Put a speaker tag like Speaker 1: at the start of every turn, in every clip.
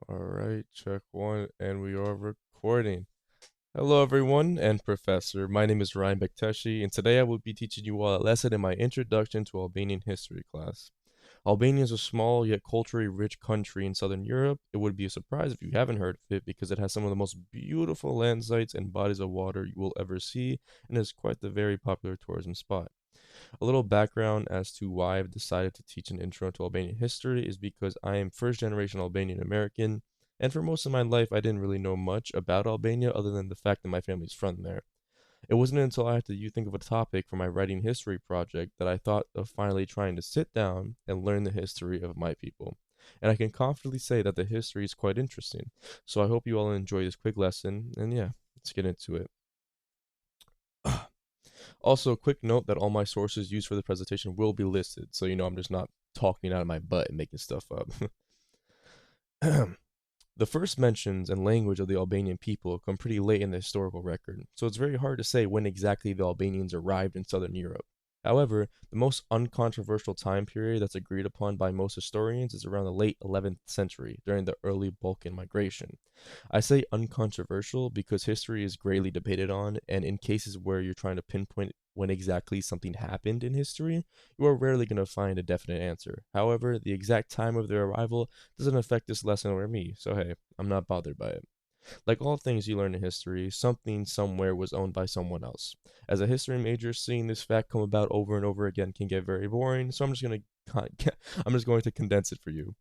Speaker 1: All right, check one, and we are recording. Hello, everyone, and Professor. My name is Ryan Bekteshi, and today I will be teaching you all a lesson in my Introduction to Albanian History class. Albania is a small yet culturally rich country in southern Europe. It would be a surprise if you haven't heard of it because it has some of the most beautiful land sites and bodies of water you will ever see, and is quite the very popular tourism spot. A little background as to why I've decided to teach an intro to Albanian history is because I am first generation Albanian American, and for most of my life I didn't really know much about Albania other than the fact that my family's from there. It wasn't until I had to think of a topic for my writing history project that I thought of finally trying to sit down and learn the history of my people. And I can confidently say that the history is quite interesting. So I hope you all enjoy this quick lesson, and yeah, let's get into it. Also, a quick note that all my sources used for the presentation will be listed, so I'm just not talking out of my butt and making stuff up. The first mentions and language of the Albanian people come pretty late in the historical record, so it's very hard to say when exactly the Albanians arrived in southern Europe. However, the most uncontroversial time period that's agreed upon by most historians is around the late 11th century, during the early Balkan migration. I say uncontroversial because history is greatly debated on, and in cases where you're trying to pinpoint when exactly something happened in history, you are rarely going to find a definite answer. However, the exact time of their arrival doesn't affect this lesson or me, so hey, I'm not bothered by it. Like all things you learn in history, something somewhere was owned by someone else. As a history major, seeing this fact come about over and over again can get very boring, so I'm just going to condense it for you.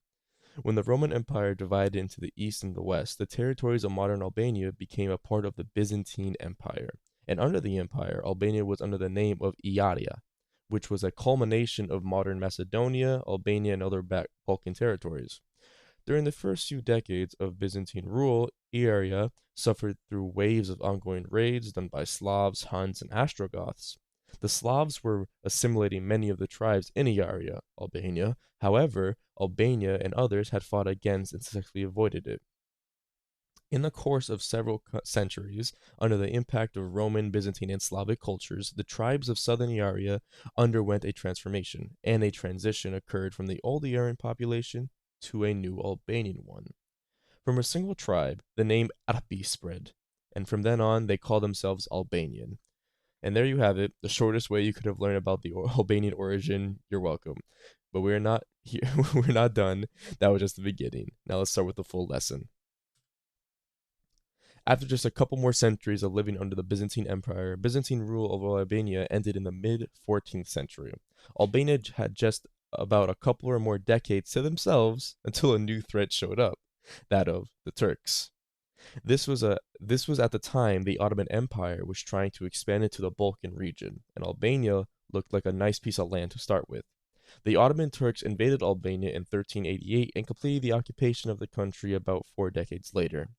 Speaker 1: When the Roman Empire divided into the east and the west, the territories of modern Albania became a part of the Byzantine Empire. And under the empire, Albania was under the name of Iaria, which was a culmination of modern Macedonia, Albania, and other Balkan territories. During the first few decades of Byzantine rule, Iaria suffered through waves of ongoing raids done by Slavs, Huns, and Ostrogoths. The Slavs were assimilating many of the tribes in Iaria, Albania. However, Albania and others had fought against and successfully avoided it. In the course of several centuries, under the impact of Roman, Byzantine, and Slavic cultures, the tribes of southern Iaria underwent a transformation, and a transition occurred from the old Iarian population to a new Albanian one. From a single tribe, the name Arpi spread, and from then on, they called themselves Albanian. And there you have it, the shortest way you could have learned about the Albanian origin. You're welcome. But we're not here. We're not done. That was just the beginning. Now let's start with the full lesson. After just a couple more centuries of living under the Byzantine Empire, Byzantine rule over Albania ended in the mid 14th century. Albania had just about a couple or more decades to themselves until a new threat showed up, that of the Turks. This was at the time the Ottoman Empire was trying to expand into the Balkan region, and Albania looked like a nice piece of land to start with. The Ottoman Turks invaded Albania in 1388 and completed the occupation of the country about 4 decades later.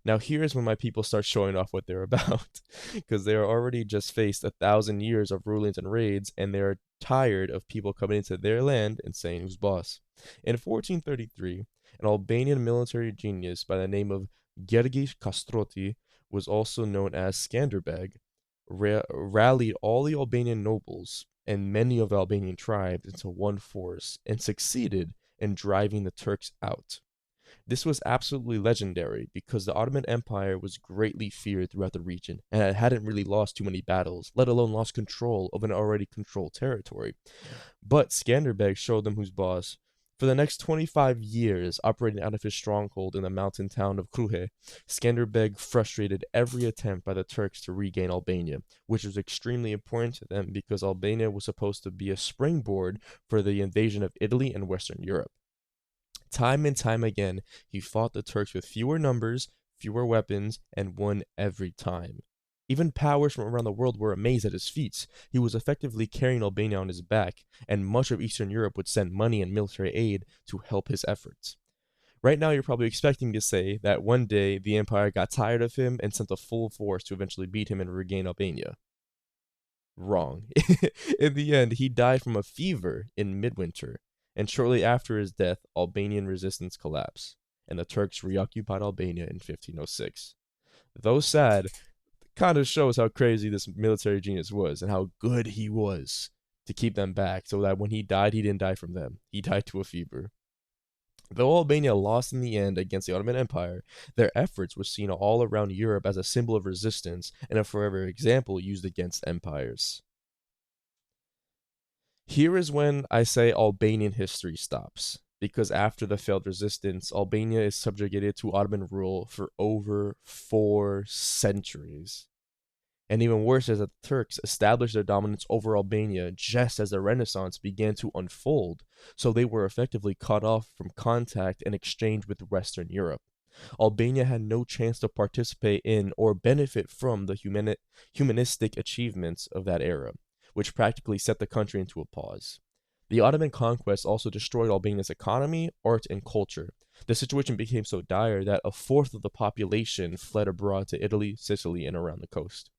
Speaker 1: Now here's when my people start showing off what they're about, because they are already just faced 1,000 years of rulings and raids, and they are tired of people coming into their land and saying who's boss. In 1433, an Albanian military genius by the name of Gjergj Kastroti, was also known as Skanderbeg, rallied all the Albanian nobles and many of the Albanian tribes into one force and succeeded in driving the Turks out. This was absolutely legendary because the Ottoman Empire was greatly feared throughout the region and it hadn't really lost too many battles, let alone lost control of an already controlled territory. But Skanderbeg showed them who's boss. For the next 25 years, operating out of his stronghold in the mountain town of Kruhe, Skanderbeg frustrated every attempt by the Turks to regain Albania, which was extremely important to them because Albania was supposed to be a springboard for the invasion of Italy and Western Europe. Time and time again, he fought the Turks with fewer numbers, fewer weapons, and won every time. Even powers from around the world were amazed at his feats. He was effectively carrying Albania on his back, and much of Eastern Europe would send money and military aid to help his efforts. Right now, you're probably expecting to say that one day the Empire got tired of him and sent a full force to eventually beat him and regain Albania. Wrong. In the end, he died from a fever in midwinter, and shortly after his death, Albanian resistance collapsed, and the Turks reoccupied Albania in 1506. Though sad, kind of shows how crazy this military genius was and how good he was to keep them back so that when he died, he didn't die from them. He died to a fever. Though Albania lost in the end against the Ottoman Empire, their efforts were seen all around Europe as a symbol of resistance and a forever example used against empires. Here is when I say Albanian history stops, because after the failed resistance, Albania is subjugated to Ottoman rule for over 4 centuries. And even worse is that the Turks established their dominance over Albania just as the Renaissance began to unfold, so they were effectively cut off from contact and exchange with Western Europe. Albania had no chance to participate in or benefit from the humanistic achievements of that era, which practically set the country into a pause. The Ottoman conquest also destroyed Albania's economy, art, and culture. The situation became so dire that a fourth of the population fled abroad to Italy, Sicily, and around the coast.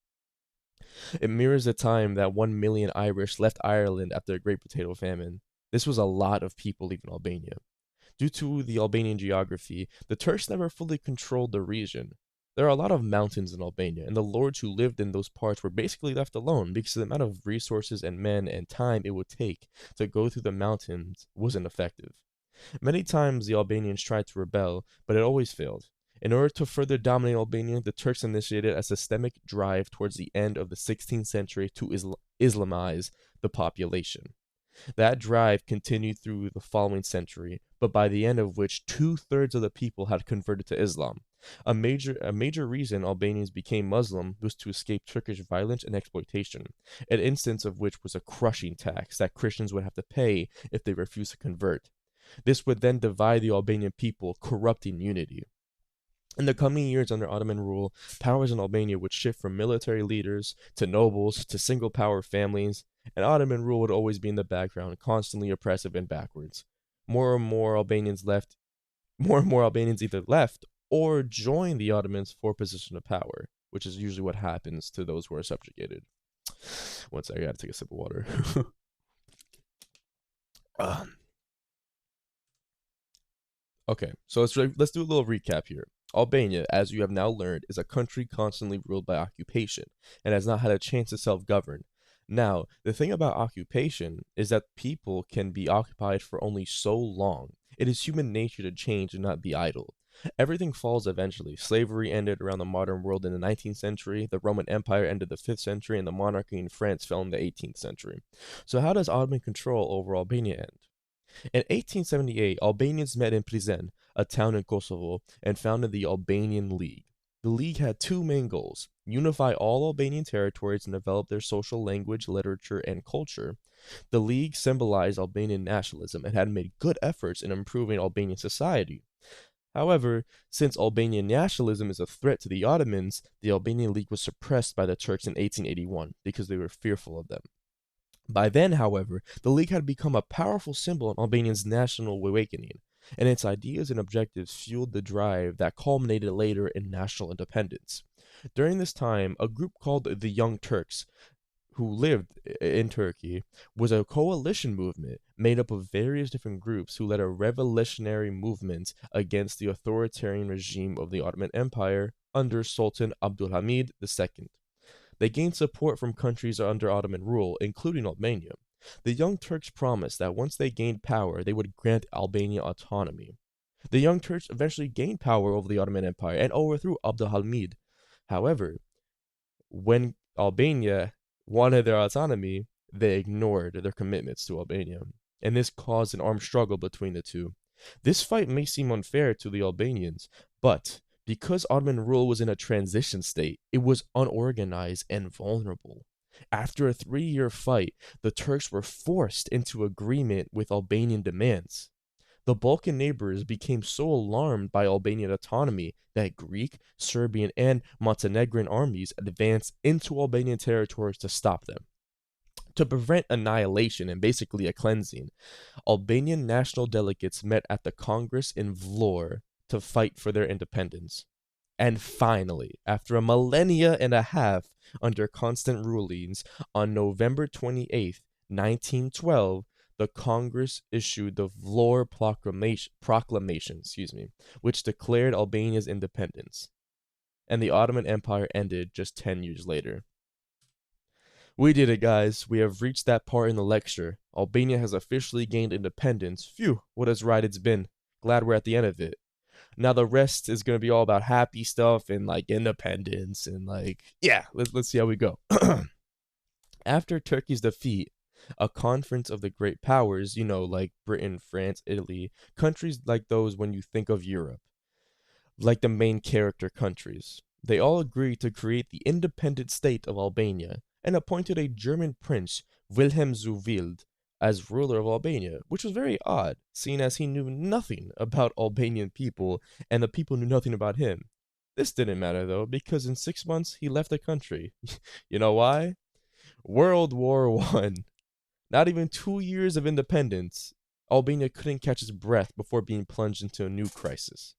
Speaker 1: It mirrors the time that 1 million Irish left Ireland after the Great Potato Famine. This was a lot of people leaving Albania. Due to the Albanian geography, the Turks never fully controlled the region. There are a lot of mountains in Albania, and the lords who lived in those parts were basically left alone because the amount of resources and men and time it would take to go through the mountains wasn't effective. Many times the Albanians tried to rebel, but it always failed. In order to further dominate Albania, the Turks initiated a systemic drive towards the end of the 16th century to Islamize the population. That drive continued through the following century, but by the end of which two-thirds of the people had converted to Islam. A major reason Albanians became Muslim was to escape Turkish violence and exploitation, an instance of which was a crushing tax that Christians would have to pay if they refused to convert. This would then divide the Albanian people, corrupting unity. In the coming years under Ottoman rule, powers in Albania would shift from military leaders to nobles to single power families, and Ottoman rule would always be in the background, constantly oppressive and backwards. More and more Albanians left, more and more Albanians either left or joined the Ottomans for a position of power, which is usually what happens to those who are subjugated. One second, I gotta take a sip of water. Okay, so let's do a little recap here. Albania, as you have now learned, is a country constantly ruled by occupation and has not had a chance to self-govern. Now, the thing about occupation is that people can be occupied for only so long. It is human nature to change and not be idle. Everything falls eventually. Slavery ended around the modern world in the 19th century, the Roman Empire ended the 5th century, and the monarchy in France fell in the 18th century. So how does Ottoman control over Albania end? In 1878, Albanians met in Prizren, a town in Kosovo, and founded the Albanian League. The League had two main goals: unify all Albanian territories and develop their social language, literature, and culture. The League symbolized Albanian nationalism and had made good efforts in improving Albanian society. However, since Albanian nationalism is a threat to the Ottomans, the Albanian League was suppressed by the Turks in 1881 because they were fearful of them. By then, however, the League had become a powerful symbol in Albania's national awakening, and its ideas and objectives fueled the drive that culminated later in national independence. During this time, a group called the Young Turks, who lived in Turkey, was a coalition movement made up of various different groups who led a revolutionary movement against the authoritarian regime of the Ottoman Empire under Sultan Abdulhamid II. They gained support from countries under Ottoman rule, including Albania. The Young Turks promised that once they gained power, they would grant Albania autonomy. The Young Turks eventually gained power over the Ottoman Empire and overthrew Abdulhamid. However, when Albania wanted their autonomy, they ignored their commitments to Albania, and this caused an armed struggle between the two. This fight may seem unfair to the Albanians, but because Ottoman rule was in a transition state, it was unorganized and vulnerable. After a 3-year fight, the Turks were forced into agreement with Albanian demands. The Balkan neighbors became so alarmed by Albanian autonomy that Greek, Serbian, and Montenegrin armies advanced into Albanian territories to stop them. To prevent annihilation and basically a cleansing, Albanian national delegates met at the Congress in Vlor to fight for their independence. And finally, after a millennia and a half under constant rulings, on November 28th, 1912, the Congress issued the Vlor Proclamation, which declared Albania's independence. And the Ottoman Empire ended just 10 years later. We did it, guys. We have reached that part in the lecture. Albania has officially gained independence. Phew, what a ride it's been. Glad we're at the end of it. Now the rest is gonna be all about happy stuff and like independence and like yeah, let's see how we go. After Turkey's defeat, a conference of the great powers, like Britain, France, Italy, countries like those when you think of Europe, like the main character countries. They all agreed to create the independent state of Albania and appointed a German prince, Wilhelm zu Wild, as ruler of Albania, which was very odd, seeing as he knew nothing about Albanian people and the people knew nothing about him. This didn't matter though, because in 6 months he left the country. You know why? World War One. Not even 2 years of independence, Albania couldn't catch its breath before being plunged into a new crisis.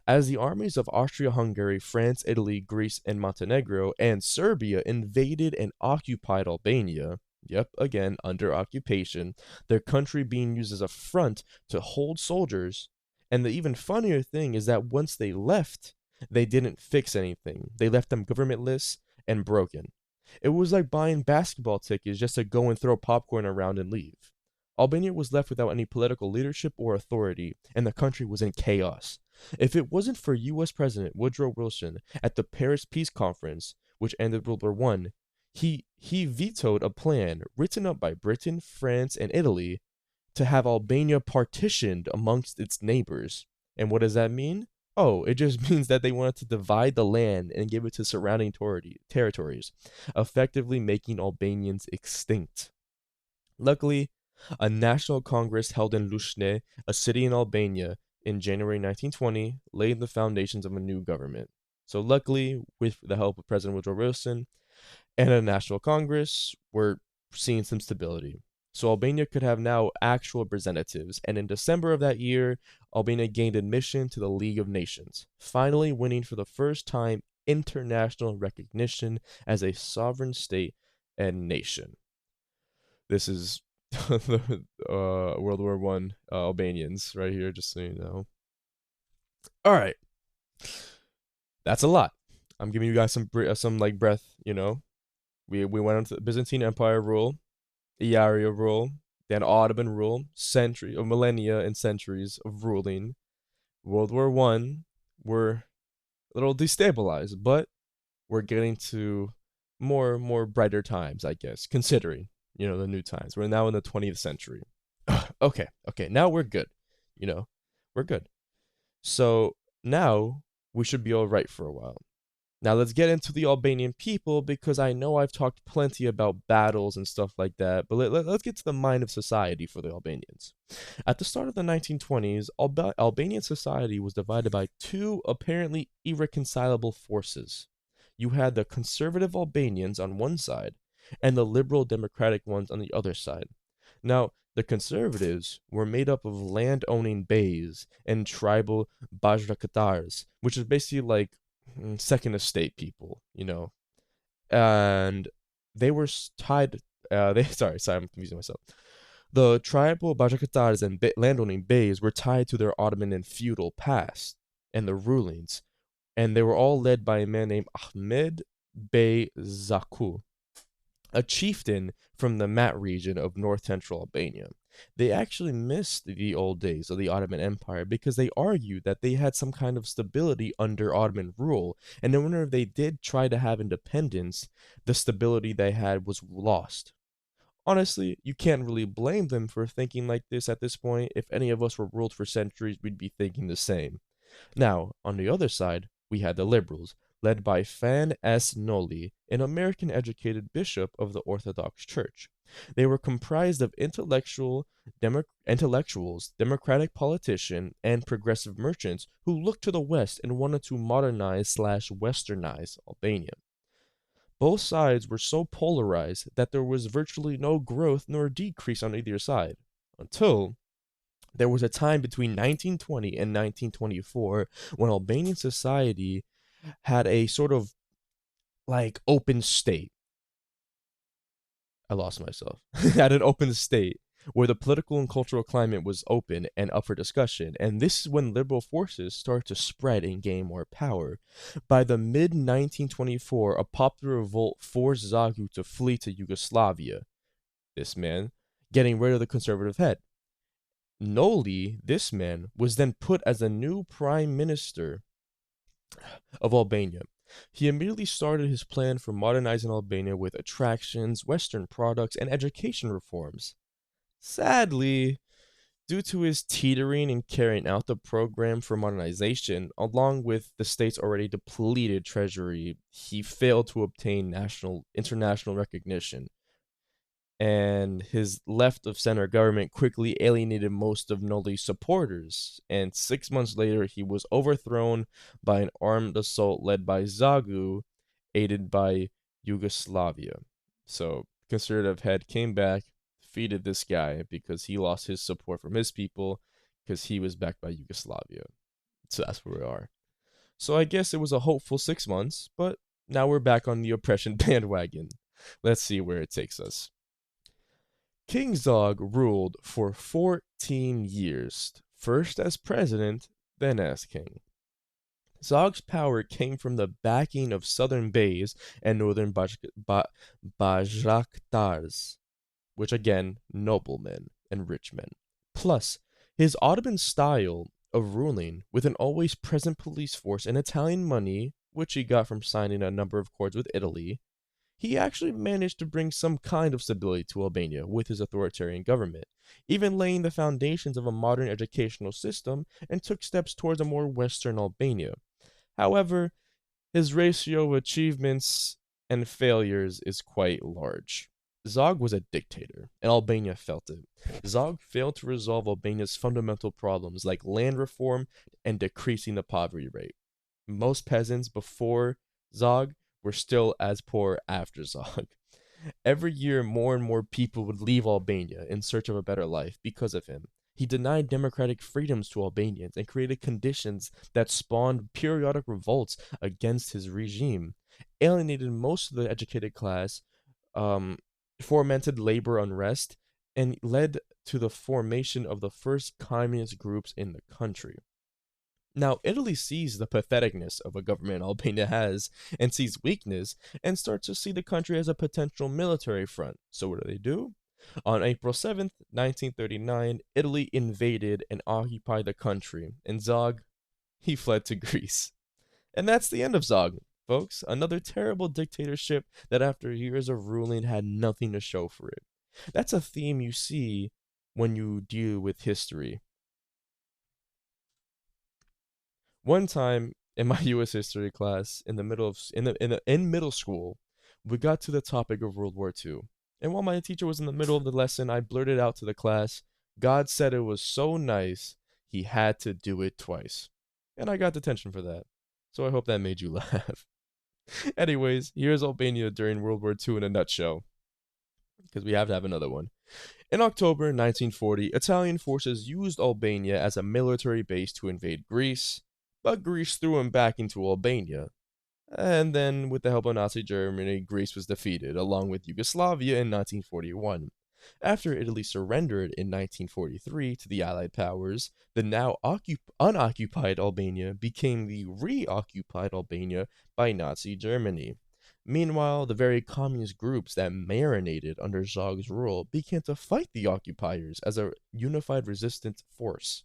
Speaker 1: As the armies of Austria Hungary, France, Italy, Greece, and Montenegro, and Serbia invaded and occupied Albania, yep, again, under occupation, their country being used as a front to hold soldiers. And the even funnier thing is that once they left, they didn't fix anything. They left them governmentless and broken. It was like buying basketball tickets just to go and throw popcorn around and leave. Albania was left without any political leadership or authority, and the country was in chaos. If it wasn't for US President Woodrow Wilson at the Paris Peace Conference, which ended World War One, he vetoed a plan written up by Britain, France, and Italy to have Albania partitioned amongst its neighbors. And what does that mean? Oh, it just means that they wanted to divide the land and give it to surrounding territories, effectively making Albanians extinct. Luckily, a national congress held in Lushnje, a city in Albania, in January 1920, laid the foundations of a new government. So luckily, with the help of President Woodrow Wilson and a national congress, we're seeing some stability. So Albania could have now actual representatives, and in December of that year, Albania gained admission to the League of Nations, finally winning for the first time international recognition as a sovereign state and nation. This is the World War One Albanians right here, just so you know. All right, that's a lot. I'm giving you guys some like breath. We went into the Byzantine Empire rule, Iaria rule, then Ottoman rule, century or millennia and centuries of ruling. World War One, we're a little destabilized, but we're getting to more brighter times, I guess, considering the new times. We're now in the 20th century. Okay, now we're good. We're good. So now we should be all right for a while. Now let's get into the Albanian people, because I know I've talked plenty about battles and stuff like that, but let's get to the mind of society for the Albanians. At the start of the 1920s, Albanian society was divided by two apparently irreconcilable forces. You had the conservative Albanians on one side, and the liberal democratic ones on the other side. Now, the conservatives were made up of land-owning beys and tribal bajrakatars, which is basically like second estate people, and they were tied. Sorry, I'm confusing myself. The tribal bajrakatars and landowning beys were tied to their Ottoman and feudal past and the rulings, and they were all led by a man named Ahmed Bey Zaku, a chieftain from the Mat region of north central Albania. They actually missed the old days of the Ottoman Empire because they argued that they had some kind of stability under Ottoman rule, and whenever they did try to have independence, the stability they had was lost. Honestly, you can't really blame them for thinking like this at this point. If any of us were ruled for centuries, we'd be thinking the same. Now, on the other side, we had the liberals, led by Fan S. Noli, an American-educated bishop of the Orthodox Church. They were comprised of intellectuals, democratic politicians, and progressive merchants who looked to the West and wanted to modernize/westernize Albania. Both sides were so polarized that there was virtually no growth nor decrease on either side, until there was a time between 1920 and 1924 when Albanian society had a sort of like open state. I lost myself. Had an open state where the political and cultural climate was open and up for discussion, and this is when liberal forces started to spread and gain more power. By the mid 1924, a popular revolt forced Zagu to flee to Yugoslavia. This man getting rid of the conservative head. Noli, this man, was then put as the new prime minister of Albania. He immediately started his plan for modernizing Albania with attractions, Western products, and education reforms. Sadly, due to his teetering in carrying out the program for modernization, along with the state's already depleted treasury, he failed to obtain international recognition, and his left of center government quickly alienated most of Noli's supporters. And 6 months later, he was overthrown by an armed assault led by Zagu, aided by Yugoslavia. So, conservative head came back, defeated this guy because he lost his support from his people because he was backed by Yugoslavia. So, that's where we are. So, I guess it was a hopeful 6 months, but now we're back on the oppression bandwagon. Let's see where it takes us. King Zog ruled for 14 years, first as president, then as king. Zog's power came from the backing of southern Beys and northern Bajraktars, which again, noblemen and rich men. Plus, his Ottoman style of ruling with an always present police force and Italian money, which he got from signing a number of accords with Italy, he actually managed to bring some kind of stability to Albania with his authoritarian government, even laying the foundations of a modern educational system and took steps towards a more Western Albania. However, his ratio of achievements and failures is quite large. Zog was a dictator, and Albania felt it. Zog failed to resolve Albania's fundamental problems like land reform and decreasing the poverty rate. Most peasants before Zog were still as poor after Zog. Every year, more and more people would leave Albania in search of a better life because of him. He denied democratic freedoms to Albanians and created conditions that spawned periodic revolts against his regime, alienated most of the educated class, fomented labor unrest, and led to the formation of the first communist groups in the country. Now, Italy sees the patheticness of a government Albania has and sees weakness and starts to see the country as a potential military front. So, what do? On April 7th, 1939, Italy invaded and occupied the country, and Zog, he fled to Greece. And that's the end of Zog, folks. Another terrible dictatorship that, after years of ruling, had nothing to show for it. That's a theme you see when you deal with history. One time in my U.S. history class, in the middle of in middle school, we got to the topic of World War II. And while my teacher was in the middle of the lesson, I blurted out to the class, "God said it was so nice, he had to do it twice." And I got detention for that. So I hope that made you laugh. Anyways, here's Albania during World War II in a nutshell, because we have to have another one. In October 1940, Italian forces used Albania as a military base to invade Greece, but Greece threw him back into Albania. And then, with the help of Nazi Germany, Greece was defeated, along with Yugoslavia in 1941. After Italy surrendered in 1943 to the Allied powers, the now unoccupied Albania became the reoccupied Albania by Nazi Germany. Meanwhile, the very communist groups that marinated under Zog's rule began to fight the occupiers as a unified resistance force.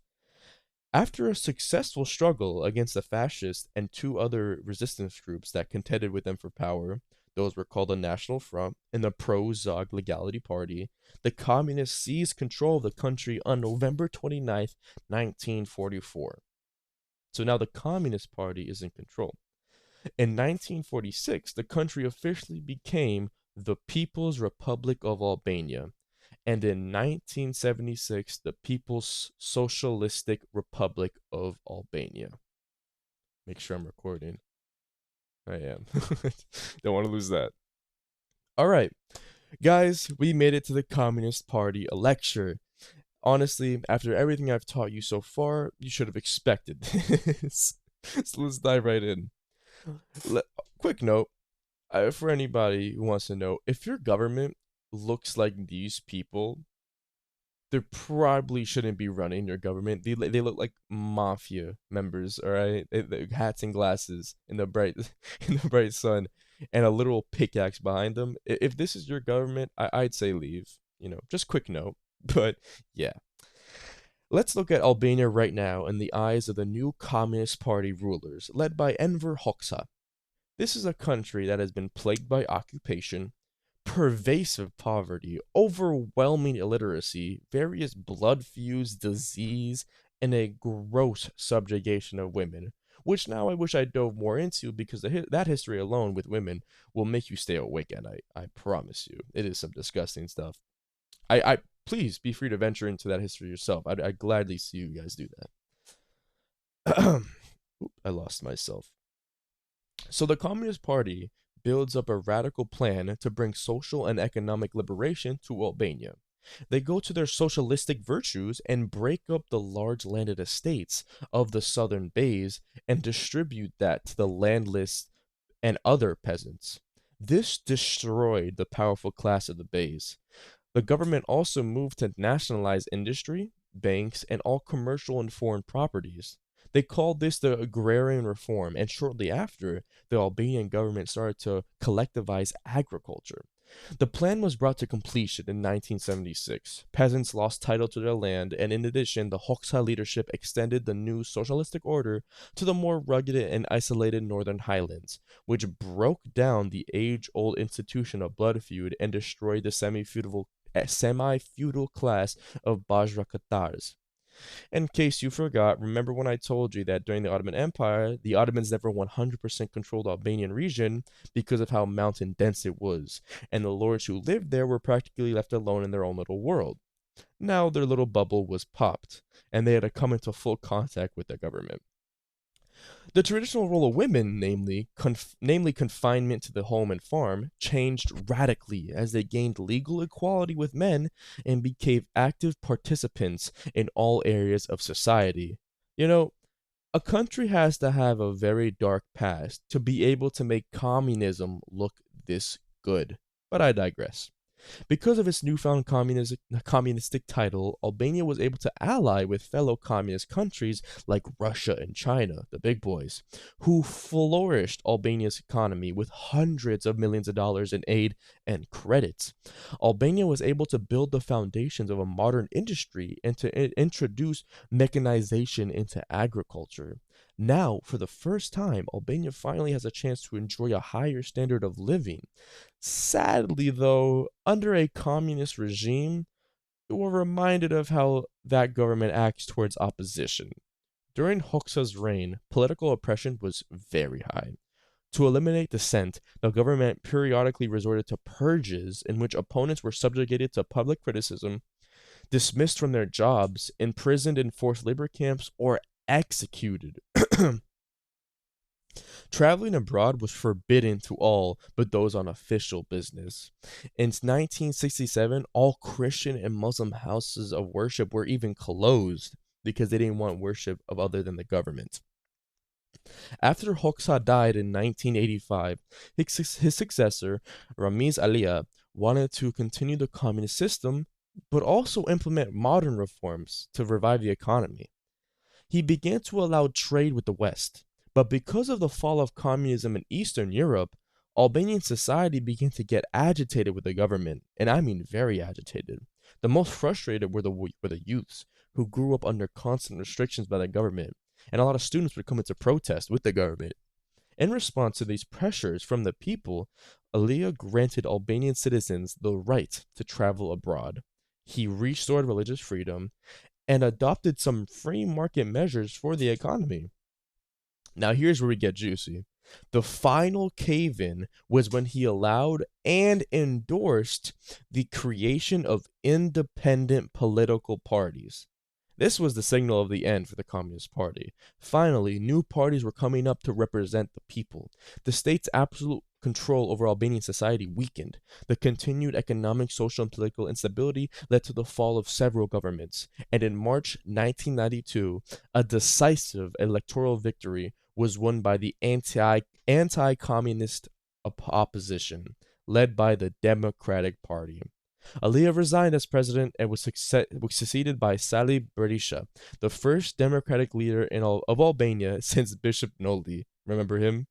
Speaker 1: After a successful struggle against the fascists and two other resistance groups that contended with them for power, those were called the National Front and the Pro-Zog Legality Party, the communists seized control of the country on November 29th, 1944. So now the Communist Party is in control. In 1946, the country officially became the People's Republic of Albania, and in 1976, the People's Socialistic Republic of Albania. Make sure I'm recording. I am. Don't want to lose that. All right, guys, we made it to the Communist Party lecture. Honestly, after everything I've taught you so far, you should have expected this. So let's dive right in. Quick note, for anybody who wants to know, if your government looks like these people, they probably shouldn't be running your government. They look like mafia members, all right? They hats and glasses in the bright in the bright sun, and a literal pickaxe behind them. If this is your government, I'd say leave. Just quick note. But yeah. Let's look at Albania right now in the eyes of the new Communist Party rulers, led by Enver Hoxha. This is a country that has been plagued by occupation, pervasive poverty, overwhelming illiteracy, various blood feuds, disease, and a gross subjugation of women, which now I wish I dove more into because that history alone with women will make you stay awake at night. I promise you. It is some disgusting stuff. I please be free to venture into that history yourself. I'd gladly see you guys do that. Oop, I lost myself. So the Communist Party builds up a radical plan to bring social and economic liberation to Albania. They go to their socialistic virtues and break up the large landed estates of the southern bays and distribute that to the landless and other peasants. This destroyed the powerful class of the bays. The government also moved to nationalize industry, banks, and all commercial and foreign properties. They called this the agrarian reform, and shortly after, the Albanian government started to collectivize agriculture. The plan was brought to completion in 1976. Peasants lost title to their land, and in addition, the Hoxha leadership extended the new socialistic order to the more rugged and isolated northern highlands, which broke down the age-old institution of blood feud and destroyed the semi-feudal class of Bajra Katars. In case you forgot, remember when I told you that during the Ottoman Empire, the Ottomans never 100% controlled the Albanian region because of how mountain dense it was, and the lords who lived there were practically left alone in their own little world. Now their little bubble was popped, and they had to come into full contact with the government. The traditional role of women, namely confinement to the home and farm, changed radically as they gained legal equality with men and became active participants in all areas of society. You know, a country has to have a very dark past to be able to make communism look this good. But I digress. Because of its newfound communistic title, Albania was able to ally with fellow communist countries like Russia and China, the big boys, who flourished Albania's economy with hundreds of millions of dollars in aid and credits. Albania was able to build the foundations of a modern industry and to introduce mechanization into agriculture. Now, for the first time, Albania finally has a chance to enjoy a higher standard of living. Sadly, though, under a communist regime, we're reminded of how that government acts towards opposition. During Hoxha's reign, political oppression was very high. To eliminate dissent, the government periodically resorted to purges in which opponents were subjugated to public criticism, dismissed from their jobs, imprisoned in forced labor camps, or executed. Traveling abroad was forbidden to all but those on official business. In 1967, all Christian and Muslim houses of worship were even closed because they didn't want worship of other than the government. After Hoxha died in 1985, his successor, Ramiz Alia, wanted to continue the communist system but also implement modern reforms to revive the economy. He began to allow trade with the West, but because of the fall of communism in Eastern Europe, Albanian society began to get agitated with the government, and I mean very agitated. The most frustrated were the youths, who grew up under constant restrictions by the government, and a lot of students would come into protest with the government. In response to these pressures from the people, Alia granted Albanian citizens the right to travel abroad. He restored religious freedom and adopted some free market measures for the economy. Now, here's where we get juicy. The final cave in was when he allowed and endorsed the creation of independent political parties. This was the signal of the end for the Communist Party. Finally, new parties were coming up to represent the people. The state's absolute control over Albanian society weakened. The continued economic, social, and political instability led to the fall of several governments. And in March 1992, a decisive electoral victory was won by the anti-communist opposition, led by the Democratic Party. Alia resigned as president and was succeeded by Sali Berisha, the first democratic leader of Albania since Bishop Noldi. Remember him?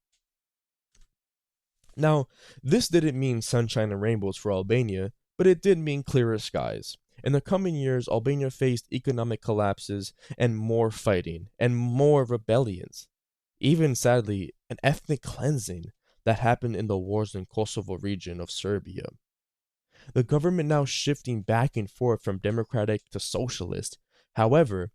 Speaker 1: Now, this didn't mean sunshine and rainbows for Albania, but it did mean clearer skies. In the coming years, Albania faced economic collapses and more fighting and more rebellions. Even sadly, an ethnic cleansing that happened in the wars in Kosovo region of Serbia. The government now shifting back and forth from democratic to socialist. However,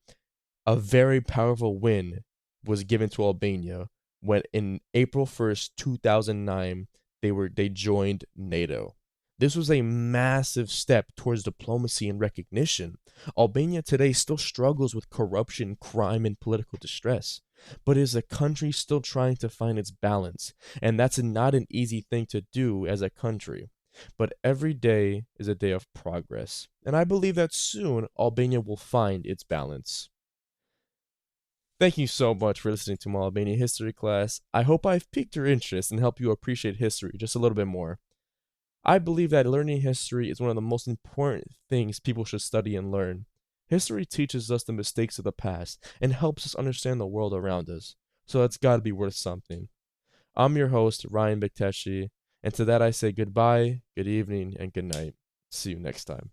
Speaker 1: a very powerful win was given to Albania when in April 1st, 2009, they joined NATO. This was a massive step towards diplomacy and recognition. Albania today still struggles with corruption, crime, and political distress, but is a country still trying to find its balance, and that's not an easy thing to do as a country. But every day is a day of progress, and I believe that soon Albania will find its balance. Thank you so much for listening to my Albania history class. I hope I've piqued your interest and helped you appreciate history just a little bit more. I believe that learning history is one of the most important things people should study and learn. History teaches us the mistakes of the past and helps us understand the world around us, so that's gotta be worth something. I'm your host, Ryan Bekteshi, and to that I say goodbye, good evening, and good night. See you next time.